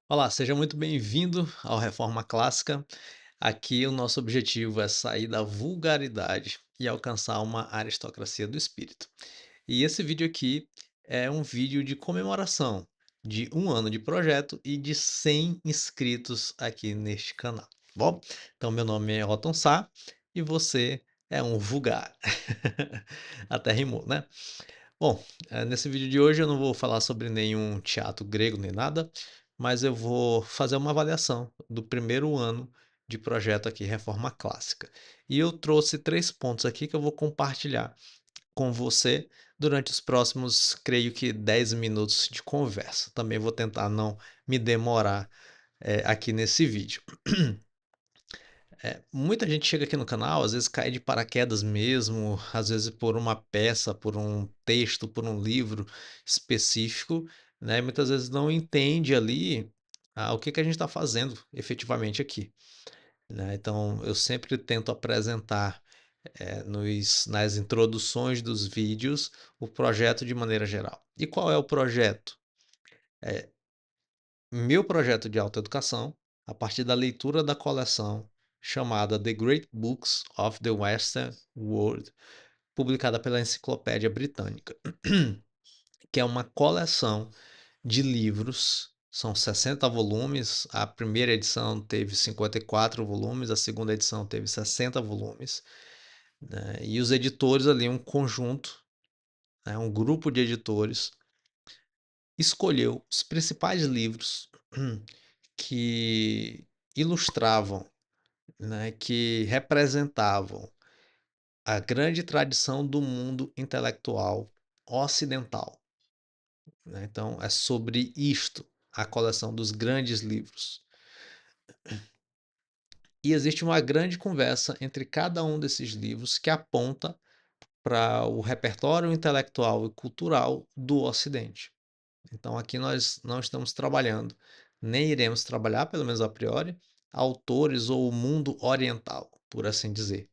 Olá, seja muito bem-vindo ao Reforma Clássica. Aqui o nosso objetivo é sair da vulgaridade e alcançar uma aristocracia do espírito. E esse vídeo aqui é um vídeo de comemoração de um ano de projeto e de 100 inscritos aqui neste canal, tá bom? Então, meu nome é Otton Sá e você é um vulgar. Até rimou, né? Bom, nesse vídeo de hoje eu não vou falar sobre nenhum teatro grego nem nada, mas eu vou fazer uma avaliação do primeiro ano de projeto aqui, Reforma Clássica. E eu trouxe 3 pontos aqui que eu vou compartilhar com você durante os próximos, creio que 10 minutos de conversa. Também vou tentar não me demorar, aqui nesse vídeo. Muita gente chega aqui no canal, às vezes cai de paraquedas mesmo, às vezes por uma peça, por um texto, por um livro específico, né? Muitas vezes não entende ali o que que a gente está fazendo efetivamente aqui, né? Então eu sempre tento apresentar nas introduções dos vídeos o projeto de maneira geral. E qual é o projeto? Meu projeto de autoeducação, a partir da leitura da coleção chamada The Great Books of the Western World, publicada pela Enciclopédia Britânica, que é uma coleção de livros, são 60 volumes, a primeira edição teve 54 volumes, a segunda edição teve 60 volumes, né, e os editores ali, um conjunto, né, um grupo de editores, escolheu os principais livros que ilustravam, né, que representavam a grande tradição do mundo intelectual ocidental, né? Então é sobre isto, a coleção dos grandes livros. E existe uma grande conversa entre cada um desses livros que aponta para o repertório intelectual e cultural do Ocidente. Então aqui nós não estamos trabalhando, nem iremos trabalhar, pelo menos a priori, autores ou o mundo oriental, por assim dizer.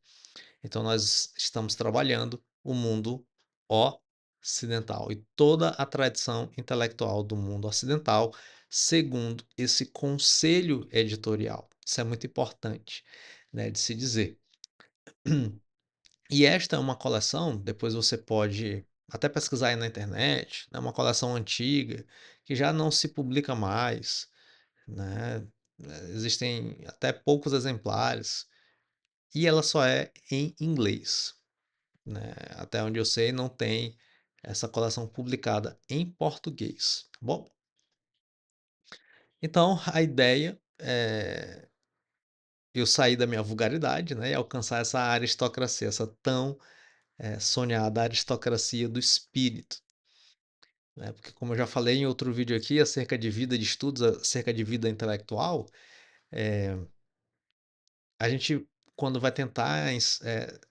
Então nós estamos trabalhando o mundo ocidental e toda a tradição intelectual do mundo ocidental, segundo esse conselho editorial. Isso é muito importante, né, de se dizer. E esta é uma coleção, depois você pode até pesquisar aí na internet, é uma coleção antiga que já não se publica mais, né? Existem até poucos exemplares e ela só é em inglês, né? Até onde eu sei, não tem essa coleção publicada em português, tá bom? Então, a ideia é eu sair da minha vulgaridade, né, e alcançar essa aristocracia, essa tão sonhada aristocracia do espírito, né? Porque, como eu já falei em outro vídeo aqui, acerca de vida de estudos, acerca de vida intelectual, a gente, quando vai tentar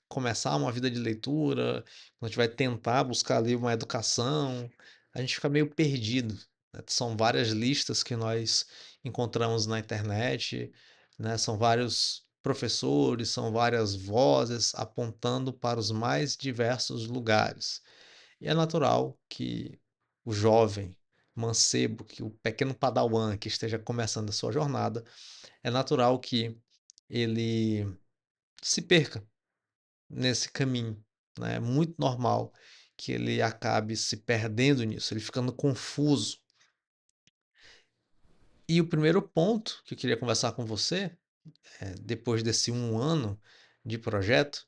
começar uma vida de leitura, quando a gente vai tentar buscar ali uma educação, a gente fica meio perdido, né? São várias listas que nós encontramos na internet, né? São vários professores, são várias vozes apontando para os mais diversos lugares. E é natural que o jovem mancebo, que o pequeno padawan que esteja começando a sua jornada, é natural que ele se perca nesse caminho, né? É muito normal que ele acabe se perdendo nisso, ele ficando confuso. E o primeiro ponto que eu queria conversar com você, depois desse um ano de projeto,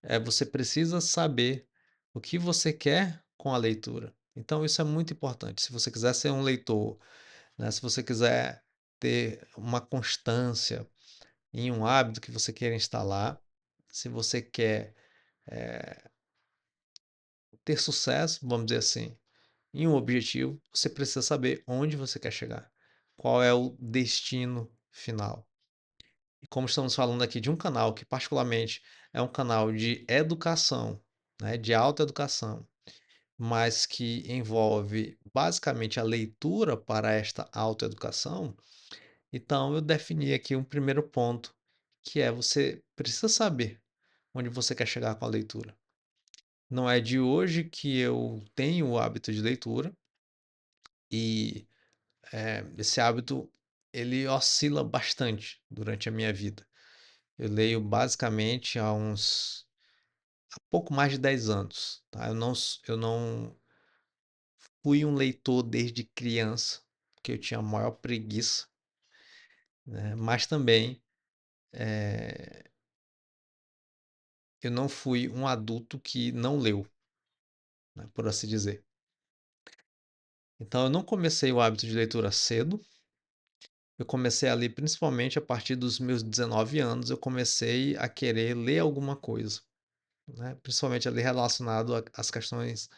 é você precisa saber o que você quer com a leitura. Então isso é muito importante. Se você quiser ser um leitor, né, se você quiser ter uma constância em um hábito que você queira instalar, se você quer ter sucesso, vamos dizer assim, em um objetivo, você precisa saber onde você quer chegar, qual é o destino final. E como estamos falando aqui de um canal que particularmente é um canal de educação, né, de autoeducação, mas que envolve basicamente a leitura para esta autoeducação, então eu defini aqui um primeiro ponto, que é você precisa saber onde você quer chegar com a leitura. Não é de hoje que eu tenho o hábito de leitura e, esse hábito ele oscila bastante durante a minha vida. Eu leio basicamente há pouco mais de 10 anos, tá. Eu não fui um leitor desde criança, porque eu tinha a maior preguiça, né, mas também, eh, eu não fui um adulto que não leu, né, por assim dizer. Então eu não comecei o hábito de leitura cedo, eu comecei a ler principalmente a partir dos meus 19 anos, eu comecei a querer ler alguma coisa, né, principalmente ali relacionado a às questões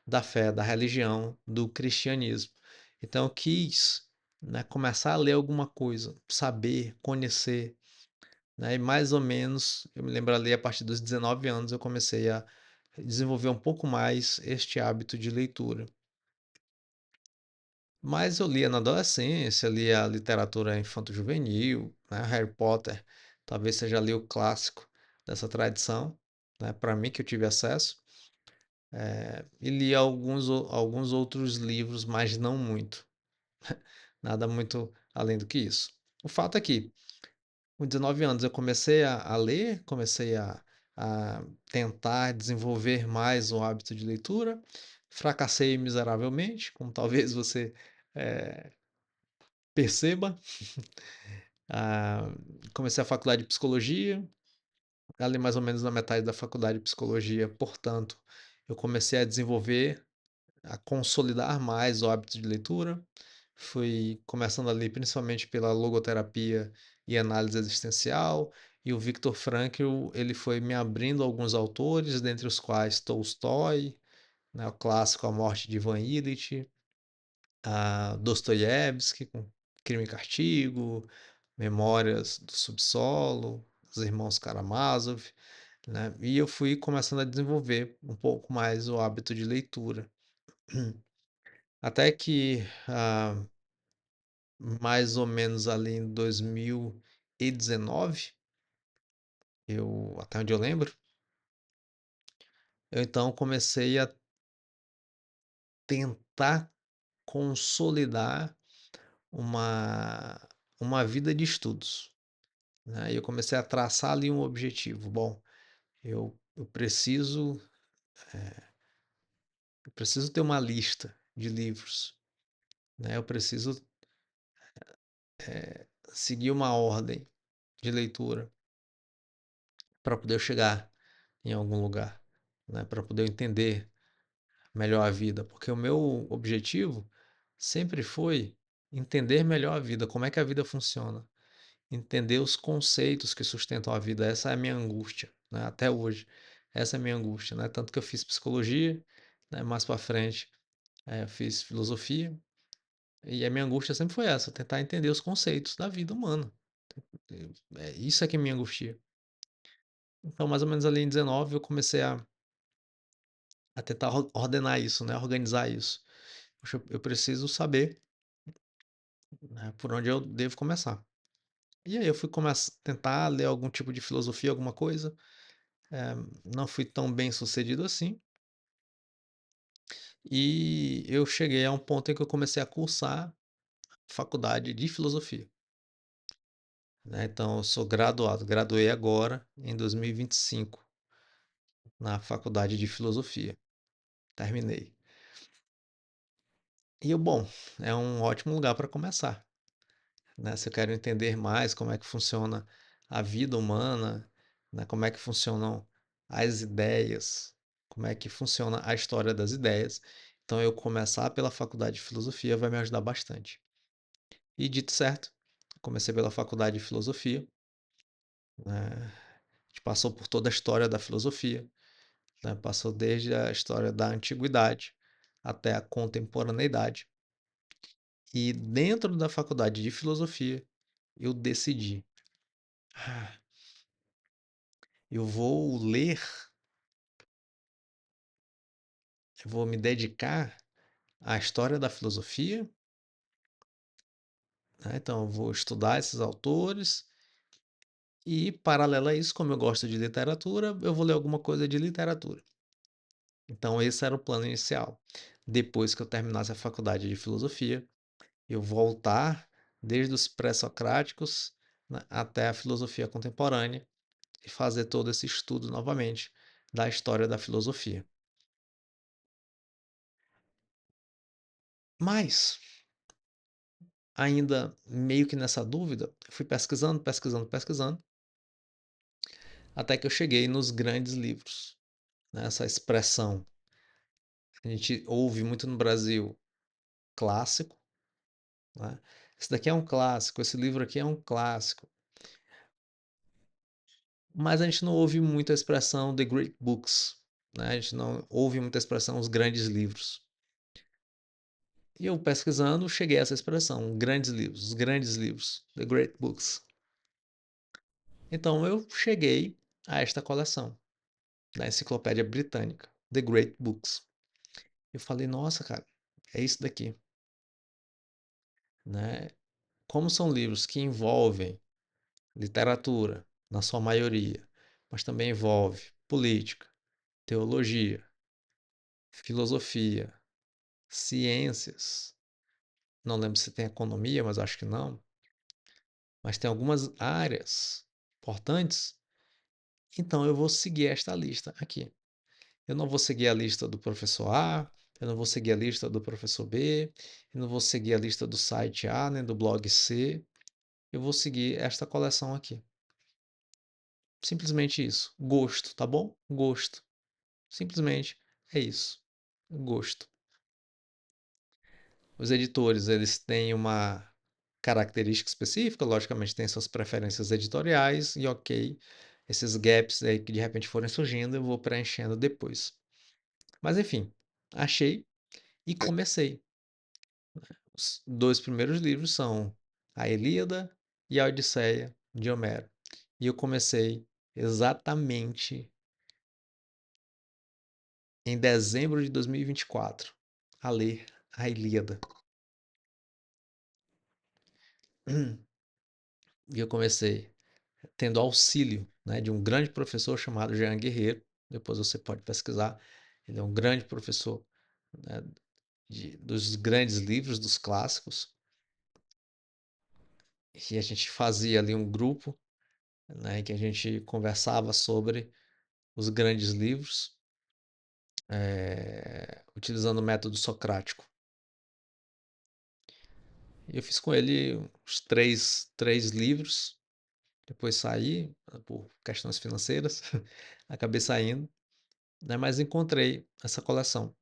da fé, da religião, do cristianismo. Então eu quis, né, começar a ler alguma coisa, saber, conhecer, né, e mais ou menos, eu me lembro ali a partir dos 19 anos eu comecei a desenvolver um pouco mais este hábito de leitura. Mas eu lia na adolescência, lia literatura infanto-juvenil, né, Harry Potter, talvez seja ali o clássico dessa tradição, né, para mim que eu tive acesso, e li alguns outros livros, mas não muito, nada muito além do que isso. O fato é que, com 19 anos, eu comecei a ler, comecei a tentar desenvolver mais o hábito de leitura, fracassei miseravelmente, como talvez você eh, perceba. Ah, comecei a faculdade de psicologia, ali mais ou menos na metade da faculdade de psicologia, portanto, eu comecei a desenvolver, a consolidar mais o hábito de leitura. Fui começando ali principalmente pela logoterapia e análise existencial, e o Viktor Frankl, ele foi me abrindo alguns autores, dentre os quais Tolstói, né, o clássico A Morte de Ivan Ilitch, a Dostoiévski com Crime e Castigo, Memórias do Subsolo, Os Irmãos Karamazov, né, e eu fui começando a desenvolver um pouco mais o hábito de leitura. Até que, mais ou menos ali em 2019, até onde eu lembro, eu então comecei a tentar consolidar uma uma vida de estudos, né, e eu comecei a traçar ali um objetivo. Bom, eu preciso, eu preciso ter uma lista de livros, né, eu preciso seguir uma ordem de leitura para poder chegar em algum lugar, né, para poder entender melhor a vida, porque o meu objetivo sempre foi entender melhor a vida, como é que a vida funciona, entender os conceitos que sustentam a vida. Essa é a minha angústia, né, até hoje. Essa é a minha angústia, né, tanto que eu fiz psicologia, né, mais para frente, eu fiz filosofia, e a minha angústia sempre foi essa, tentar entender os conceitos da vida humana. Isso é que me angustia. Então, mais ou menos ali em 19, eu comecei a tentar ordenar isso, né, organizar isso. Poxa, eu preciso saber, né, por onde eu devo começar. E aí eu fui tentar ler algum tipo de filosofia, alguma coisa, eh, não fui tão bem sucedido assim, e eu cheguei a um ponto em que eu comecei a cursar faculdade de filosofia, né, então eu sou graduado, graduei agora em 2025 na faculdade de filosofia, terminei. Bom, é um ótimo lugar para começar, né, se eu quero entender mais como é que funciona a vida humana, né, como é que funcionam as ideias, como é que funciona a história das ideias, então eu começar pela faculdade de filosofia vai me ajudar bastante. E dito certo, comecei pela faculdade de filosofia, né, a gente passou por toda a história da filosofia, né, passou desde a história da antiguidade até a contemporaneidade. E dentro da faculdade de filosofia, eu decidi: "Ah, eu vou ler, eu vou me dedicar à história da filosofia, né, então eu vou estudar esses autores e, paralelo a isso, como eu gosto de literatura, eu vou ler alguma coisa de literatura". Então esse era o plano inicial. Depois que eu terminasse a faculdade de filosofia, eu voltar, desde os pré-socráticos, né, até a filosofia contemporânea e fazer todo esse estudo novamente da história da filosofia. Mas, ainda meio que nessa dúvida, eu fui pesquisando, pesquisando, pesquisando, até que eu cheguei nos grandes livros, né, essa expressão a gente ouve muito no Brasil, clássico, né? Esse daqui é um clássico, esse livro aqui é um clássico. Mas a gente não ouve muito a expressão the great books, né? A gente não ouve muita expressão os grandes livros. E eu pesquisando, cheguei a essa expressão, grandes livros, os grandes livros, the great books. Então eu cheguei a esta coleção da Enciclopédia Britânica, The Great Books. Eu falei, nossa, cara, é isso daqui, né? Como são livros que envolvem literatura, na sua maioria, mas também envolve política, teologia, filosofia, ciências. Não lembro se tem economia, mas acho que não. Mas tem algumas áreas importantes. Então eu vou seguir esta lista aqui. Eu não vou seguir a lista do professor A, eu não vou seguir a lista do professor B, eu não vou seguir a lista do site A, nem do blog C. Eu vou seguir esta coleção aqui. Simplesmente isso. Gosto, tá bom? Gosto. Simplesmente é isso. Gosto. Os editores, eles têm uma característica específica, logicamente tem suas preferências editoriais e ok, esses gaps aí que de repente forem surgindo, eu vou preenchendo depois. Mas enfim, achei e comecei. Os dois primeiros livros são A Ilíada e A Odisseia de Homero. E eu comecei exatamente em dezembro de 2024 a ler A Ilíada. E eu comecei tendo auxílio, né, de um grande professor chamado Jean Guerreiro. Depois você pode pesquisar. Ele é um grande professor, né, dos grandes livros, dos clássicos. E a gente fazia ali um grupo, né, em que a gente conversava sobre os grandes livros, utilizando o método socrático. E eu fiz com ele os três livros. Depois saí, por questões financeiras, acabei saindo, né, mas encontrei essa coleção.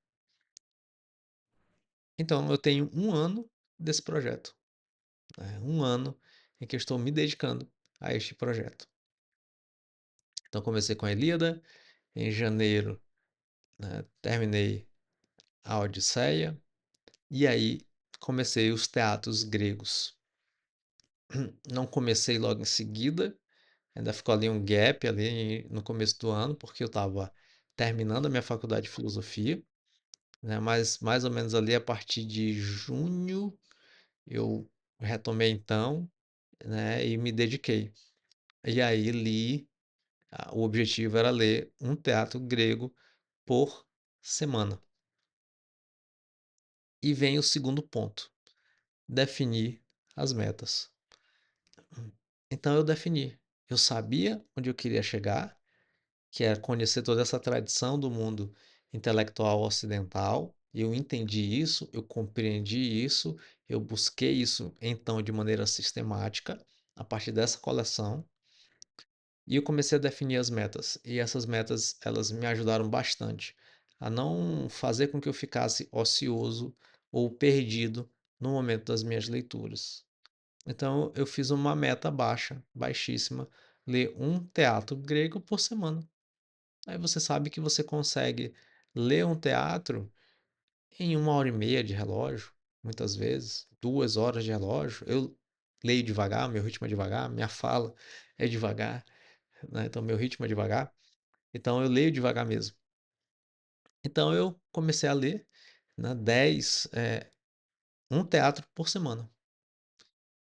Então eu tenho um ano desse projeto, né, um ano em que eu estou me dedicando a este projeto. Então comecei com a Ilíada, em janeiro, né, terminei a Odisseia, e aí comecei os teatros gregos. Não comecei logo em seguida, ainda ficou ali um gap ali no começo do ano, porque eu estava terminando a minha faculdade de filosofia, né, mas mais ou menos ali a partir de junho eu retomei então, né, e me dediquei. E aí li, o objetivo era ler um teatro grego por semana. E vem o segundo ponto, definir as metas. Então eu defini, eu sabia onde eu queria chegar, que era conhecer toda essa tradição do mundo intelectual ocidental, e eu entendi isso, eu compreendi isso, eu busquei isso então de maneira sistemática, a partir dessa coleção, e eu comecei a definir as metas. E essas metas, elas me ajudaram bastante a não fazer com que eu ficasse ocioso ou perdido no momento das minhas leituras. Então, eu fiz uma meta baixa, baixíssima, ler um teatro grego por semana. Aí você sabe que você consegue ler um teatro em 1 hora e meia de relógio, muitas vezes, 2 horas de relógio. Eu leio devagar, meu ritmo é devagar, minha fala é devagar, né? Então meu ritmo é devagar. Então eu leio devagar mesmo. Então eu comecei a ler, né, um teatro por semana.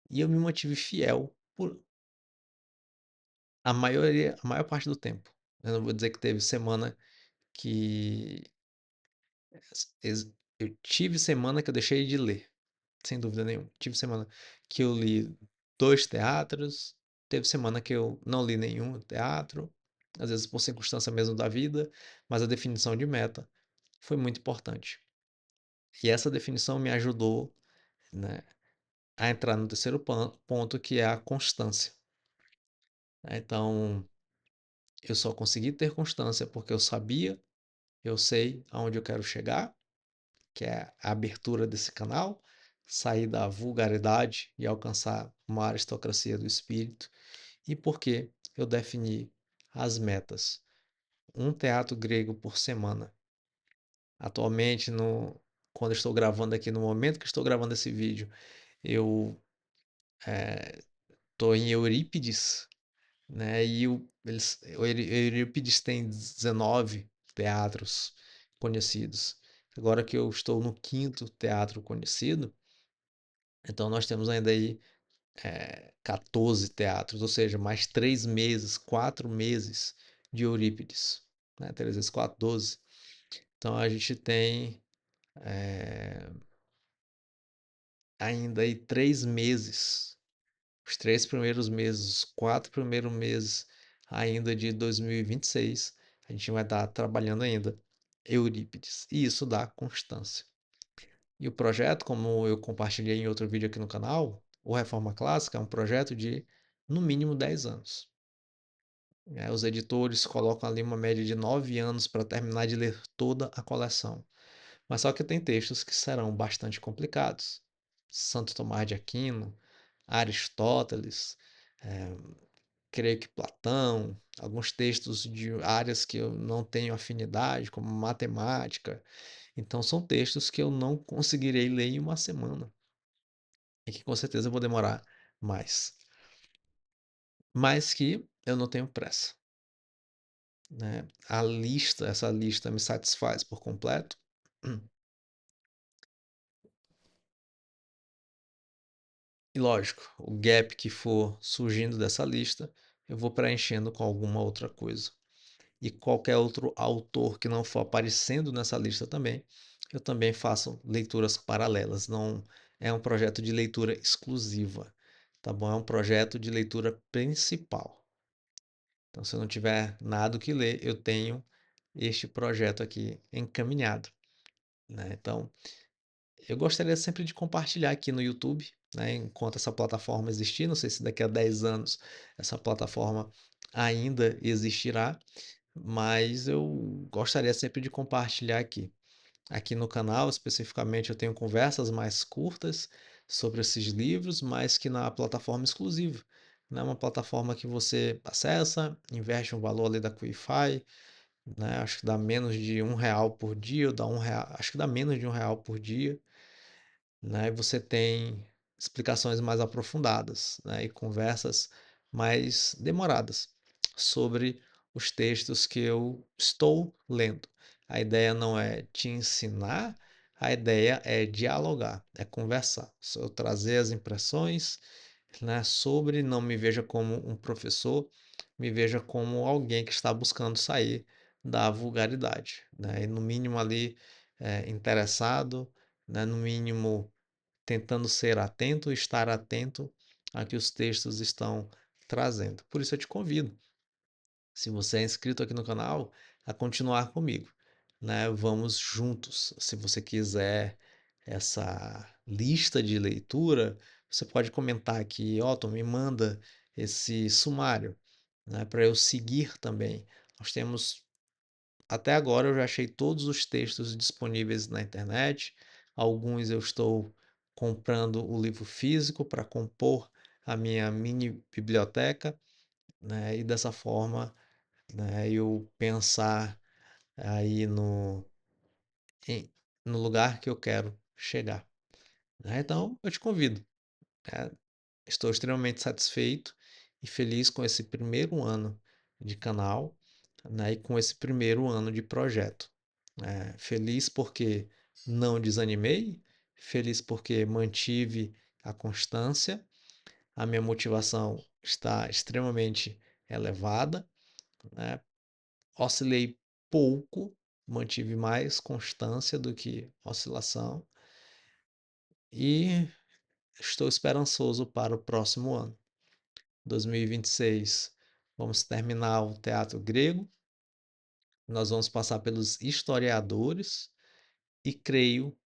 E eu me mantive fiel por a maior parte do tempo. Eu não vou dizer que teve semana que eu tive semana que eu deixei de ler, sem dúvida nenhuma. Tive semana que eu li 2 teatros, teve semana que eu não li nenhum teatro, às vezes por circunstância mesmo da vida, mas a definição de meta foi muito importante. E essa definição me ajudou, né, a entrar no terceiro ponto, que é a constância. Então, eu só consegui ter constância porque eu sei aonde eu quero chegar, que é a abertura desse canal, sair da vulgaridade e alcançar uma aristocracia do espírito, e porque eu defini as metas. Um teatro grego por semana. Atualmente, quando eu estou gravando aqui, no momento que estou gravando esse vídeo, eu estou em Eurípides, né? E Eurípides tem 19 teatros conhecidos. Agora que eu estou no quinto teatro conhecido, então nós temos ainda aí 14 teatros, ou seja, mais 3 meses, 4 meses de Eurípides, né? 3 vezes 4, 12. Então a gente tem ainda aí 3 meses, os 3 primeiros meses, os 4 primeiros meses ainda de 2026, a gente vai estar trabalhando ainda Eurípides, e isso dá constância. E o projeto, como eu compartilhei em outro vídeo aqui no canal, o Reforma Clássica é um projeto de no mínimo 10 anos. Os editores colocam ali uma média de 9 anos para terminar de ler toda a coleção. Mas só que tem textos que serão bastante complicados. Santo Tomás de Aquino, Aristóteles, eh, creio que Platão, alguns textos de áreas que eu não tenho afinidade, como matemática. Então são textos que eu não conseguirei ler em uma semana e que com certeza eu vou demorar mais. Mas que eu não tenho pressa, né? Essa lista me satisfaz por completo. E lógico, o gap que for surgindo dessa lista, eu vou preenchendo com alguma outra coisa. E qualquer outro autor que não for aparecendo nessa lista também, eu também faço leituras paralelas. Não é um projeto de leitura exclusiva, tá bom? É um projeto de leitura principal. Então, se eu não tiver nada o que ler, eu tenho este projeto aqui encaminhado, né? Então, eu gostaria sempre de compartilhar aqui no YouTube, né, enquanto essa plataforma existir. Não sei se daqui a 10 anos essa plataforma ainda existirá, mas eu gostaria sempre de compartilhar aqui. Aqui no canal, especificamente, eu tenho conversas mais curtas sobre esses livros, mas que na plataforma exclusiva. Né? Uma plataforma que você acessa, investe um valor ali da Quifi, né? Acho que dá menos de R$ 1 por dia, ou dá R$ 1, acho que dá menos de R$ 1 por dia, né? E você tem explicações mais aprofundadas, né? E conversas mais demoradas sobre os textos que eu estou lendo. A ideia não é te ensinar, a ideia é dialogar, é conversar. Se eu trazer as impressões, né, sobre, não me veja como um professor, me veja como alguém que está buscando sair da vulgaridade, né? E no mínimo ali interessado, né? No mínimo tentando ser atento, estar atento a que os textos estão trazendo. Por isso eu te convido, se você é inscrito aqui no canal, a continuar comigo, né? Vamos juntos. Se você quiser essa lista de leitura, você pode comentar aqui, Otton, me manda esse sumário, né, para eu seguir também. Nós temos até agora eu já achei todos os textos disponíveis na internet. Alguns eu estou comprando o livro físico para compor a minha mini biblioteca, né? E dessa forma, né, eu pensar aí em- no lugar que eu quero chegar, né? Então, eu te convido, né? Estou extremamente satisfeito e feliz com esse primeiro ano de canal, né, e com esse primeiro ano de projeto. Feliz porque não desanimei, feliz porque mantive a constância, a minha motivação está extremamente elevada, né? Oscilei pouco, mantive mais constância do que oscilação, e estou esperançoso para o próximo ano. 2026, vamos terminar o teatro grego, nós vamos passar pelos historiadores e creio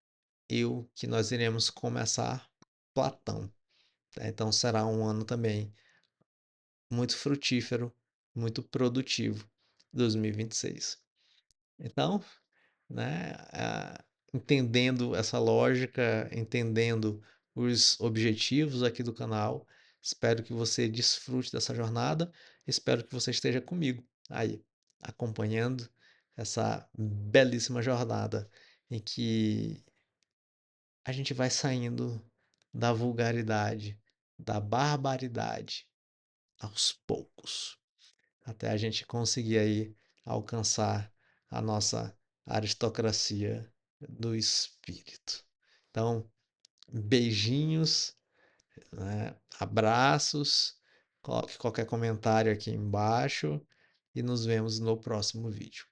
eu que nós iremos começar Platão, tá? Então será um ano também muito frutífero, muito produtivo, 2026. Então, né, entendendo essa lógica, entendendo os objetivos aqui do canal, espero que você desfrute dessa jornada, espero que você esteja comigo aí, acompanhando essa belíssima jornada em que a gente vai saindo da vulgaridade, da barbaridade, aos poucos, até a gente conseguir aí alcançar a nossa aristocracia do espírito. Então, beijinhos, né, abraços, coloque qualquer comentário aqui embaixo e nos vemos no próximo vídeo.